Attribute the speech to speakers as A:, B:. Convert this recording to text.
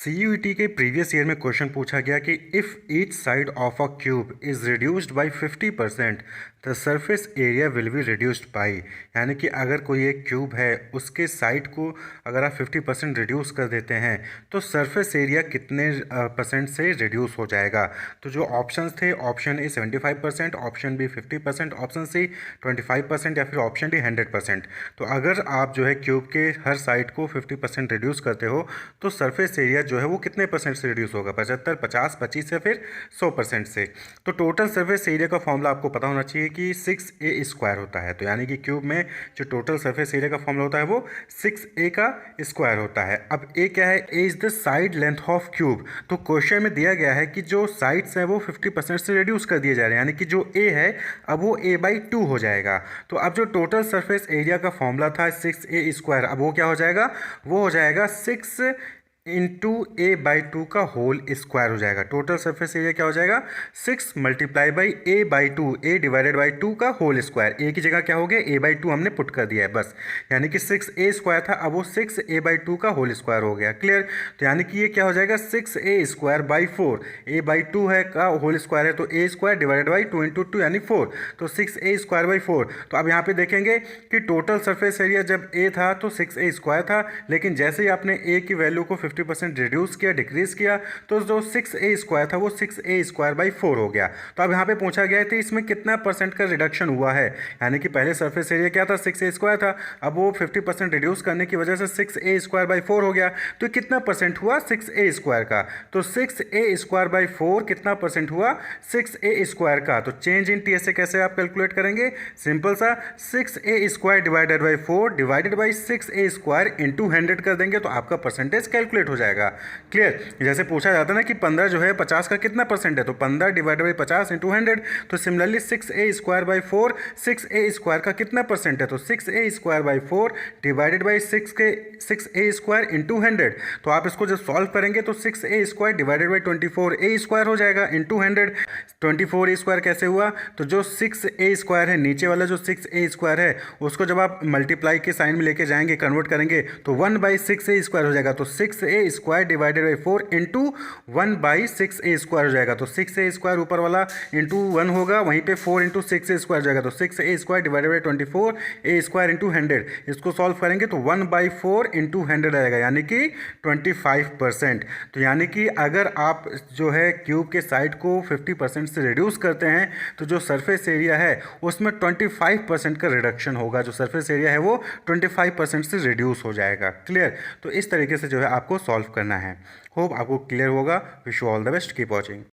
A: CUET के previous year में question पूछा गया कि if each side of a cube is reduced by 50% the surface area will be reduced by. यानी कि अगर कोई एक क्यूब है उसके साइड को अगर आप 50% रिड्यूस कर देते हैं तो सरफेस एरिया कितने परसेंट से रिड्यूस हो जाएगा। तो जो ऑप्शंस थे, option A 75%, option B 50%, option C 25% या फिर ऑप्शन डी 100%। तो अगर आप जो है क्यूब के हर साइड को 50% रिड्यूस करते हो तो सरफेस एरिया जो है वो कितने परसेंट से रिड्यूस होगा, 75, 50, 25 या फिर 100% से। तो टोटल सरफेस एरिया का फॉर्मूला आपको पता होना चाहिए कि 6a² होता है। तो यानी कि क्यूब में जो टोटल सरफेस एरिया का फॉर्मूला होता है वो 6a का स्क्वायर होता है। अब a क्या है? a is the side length of cube. तो क्वेश्चन में दिया गया है कि जो साइड्स हैं वो 50% से रिड्यूस कर दिए जा रहे हैं, यानी कि जो a है अब वो a/2 हो जाएगा। तो अब जो टोटल सरफेस एरिया का फॉर्मूला था 6a², अब वो क्या हो जाएगा? वो हो जाएगा 6 इंटू a/2 का होल स्क्वायर हो जाएगा। टोटल सरफेस एरिया क्या हो जाएगा? 6 multiply by a/2, a divided by 2 का होल स्क्वायर। a की जगह क्या हो गया? a/2 हमने पुट कर दिया है बस। यानी कि 6a² था, अब वो 6a/2 का होल स्क्वायर हो गया। क्लियर? तो यानी कि ये क्या हो जाएगा? 6a²/4, a/2 है का होल स्क्वायर है तो a² डिवाइडेड बाई 2 इंटू 2 यानी 4, तो 6a²/4। तो अब यहाँ पे देखेंगे कि टोटल सरफेस एरिया जब a था तो 6a² था, लेकिन जैसे ही आपने a की वैल्यू को 50% रिड्यूस किया, डिक्रीज किया, तो जो 6a² था वो 6a²/4 हो गया। तो अब यहाँ पे पूछा गया है कि इसमें कितना परसेंट का रिडक्शन हुआ है। यानी कि पहले सरफेस एरिया क्या था? 6a² था, अब वो 50% रिड्यूस करने की वजह से 6a²/4 हो गया। तो कितना परसेंट हुआ 6a² का? तो 6a²/4 कितना परसेंट हुआ? 6a² का। तो चेंज इन टीएसए कैसे आप कैलकुलेट करेंगे? सिंपल सा, 6a² divided by 4 divided by 6a² into 100 कर देंगे तो आपका परसेंटेज कैलकुलेट हो जाएगा। क्लियर? जैसे पूछा जाता है ना कि 15 जो है 50 का कितना परसेंट है, तो 15 डिवाइडेड बाई 50 इंटू 100। तो सिमिलरली 6a²/4, 6a² का कितना परसेंट है, तो 6a²/4 divided by 6a² into 100। तो आप इसको जब सॉल्व करेंगे तो 6a² डिवाइडेड बाई 24a² हो जाएगा इंटू 100। 24a² कैसे हुआ? तो जो 6a² है, नीचे वाला जो 6a² है उसको जब आप मल्टीप्लाई के साइन में लेके जाएंगे, कन्वर्ट करेंगे तो 1/6a² हो जाएगा। तो 6a² divided by 4 into 1/6a² हो जाएगा। तो 6a² ऊपर वाला इंटू 1 होगा, वहीं पे 4 इंटू 6a² हो जाएगा। तो 6a² divided by 24a² into 100। इसको सॉल्व करेंगे तो 1/4 इंटू 100 आएगा, यानी कि 25%। तो यानी कि अगर आप जो है क्यूब के साइड को 50% से रिड्यूस करते हैं तो जो सरफेस एरिया है उसमें 25% का रिडक्शन होगा। जो सरफेस एरिया है वो 25% से रिड्यूस हो जाएगा। क्लियर? तो इस तरीके से जो है आपको सॉल्व करना है। होप आपको क्लियर होगा। Wish you all the best, keep watching.